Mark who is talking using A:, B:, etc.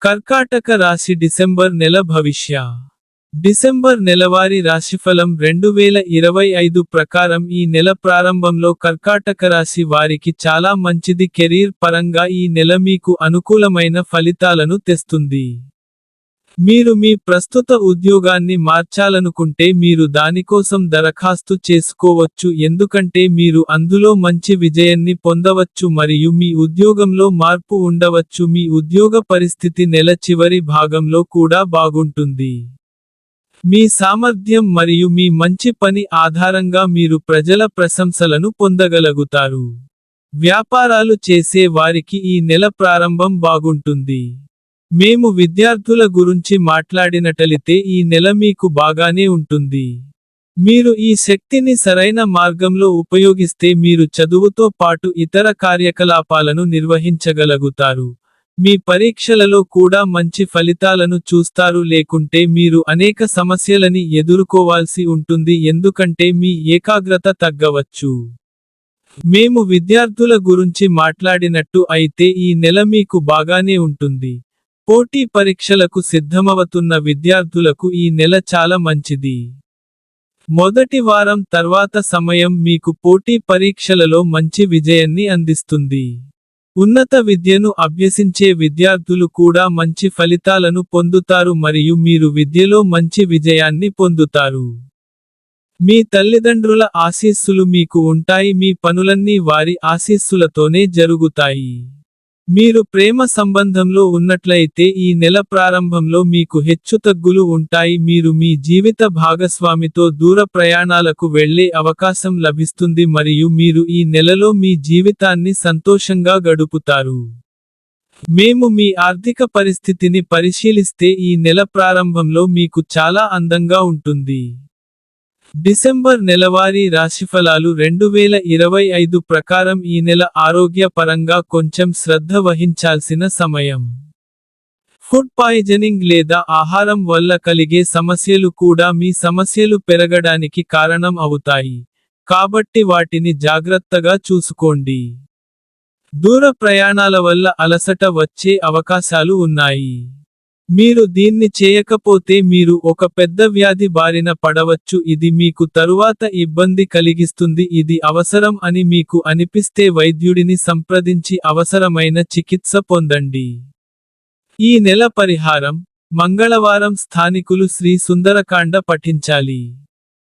A: కర్కాటక రాశి డిసెంబర్ నెల భవిష్య. డిసెంబర్ నెలవారీ రాశిఫలం 2025 ప్రకారం ఈ నెల ప్రారంభంలో కర్కాటక రాశి వారికి చాలా మంచిది. కెరీర్ పరంగా ఈ నెల మీకు అనుకూలమైన ఫలితాలను తెస్తుంది. మీరు మీ ప్రస్తుత ఉద్యోగాన్ని మార్చాలనుకుంటే మీరు దానికోసం దరఖాస్తు చేసుకోవచ్చు, ఎందుకంటే మీరు అందులో మంచి విజయాన్ని పొందవచ్చు మరియు మీ ఉద్యోగంలో మార్పు ఉండవచ్చు. మీ ఉద్యోగ పరిస్థితి నెల చివరి భాగంలో కూడా బాగుంటుంది. మీ సామర్థ్యం మరియు మీ మంచి పని ఆధారంగా మీరు ప్రజల ప్రశంసలను పొందగలుగుతారు. వ్యాపారాలు చేసే వారికి ఈ నెల ప్రారంభం బాగుంటుంది. మేము విద్యార్థుల గురించి మాట్లాడినట్లయితే ఈ నెల మీకు బాగానే ఉంటుంది. మీరు ఈ శక్తిని సరైన మార్గంలో ఉపయోగిస్తే మీరు చదువుతో పాటు ఇతర కార్యకలాపాలను నిర్వహించగలుగుతారు. మీ పరీక్షలలో కూడా మంచి ఫలితాలను చూస్తారు, లేకుంటే మీరు అనేక సమస్యలని ఎదుర్కోవాల్సి ఉంటుంది ఎందుకంటే మీ ఏకాగ్రత తగ్గవచ్చు. మేము విద్యార్థుల గురించి మాట్లాడినట్టు అయితే ఈ నెల మీకు బాగానే ఉంటుంది. పోటీ పరీక్షలకు సిద్ధమవుతున్న విద్యార్థులకు ఈ నెల చాలా మంచిది. మొదటి వారం తర్వాత సమయం మీకు పోటీ పరీక్షలలో మంచి విజయాన్ని అందిస్తుంది. ఉన్నత విద్యను అభ్యసించే విద్యార్థులు కూడా మంచి ఫలితాలను పొందుతారు మరియు మీరు విద్యలో మంచి విజయాన్ని పొందుతారు. మీ తల్లిదండ్రుల ఆశీస్సులు మీకు ఉంటాయి, మీ పనులన్నీ వారి ఆశీస్సులతోనే జరుగుతాయి. మీరు ప్రేమ సంబంధంలో ఉన్నట్లయితే ఈ నెల ప్రారంభంలో మీకు హెచ్చుతగ్గులు ఉంటాయి. మీరు మీ జీవిత భాగస్వామితో దూర ప్రయాణాలకు వెళ్ళే అవకాశం లభిస్తుంది మరియు మీరు ఈ నెలలో మీ జీవితాన్ని సంతోషంగా గడుపుతారు. మేము మీ ఆర్థిక పరిస్థితిని పరిశీలిస్తే ఈ నెల ప్రారంభంలో మీకు చాలా అందంగా ఉంటుంది. డిసెంబర్ నెలవారీ రాశిఫలాలు 2025 ప్రకారం ఈ నెల ఆరోగ్య పరంగా కొంచెం శ్రద్ధ వహించాల్సిన సమయం. ఫుడ్ పాయిజనింగ్ లేదా ఆహారం వల్ల కలిగే సమస్యలు కూడా మీ సమస్యలు పెరగడానికి కారణం అవుతాయి, కాబట్టి వాటిని జాగ్రత్తగా చూసుకోండి. దూర ప్రయాణాల వల్ల అలసట వచ్చే అవకాశాలు ఉన్నాయి. మీరు దీన్ని చేయకపోతే మీరు ఒక పెద్ద వ్యాధి బారిన పడవచ్చు, ఇది మీకు తరువాత ఇబ్బంది కలిగిస్తుంది. ఇది అవసరం అని మీకు అనిపిస్తే వైద్యుడిని సంప్రదించి అవసరమైన చికిత్స పొందండి. ఈ నెల పరిహారం: మంగళవారం స్థానికులు శ్రీ సుందరకాండ పఠించాలి.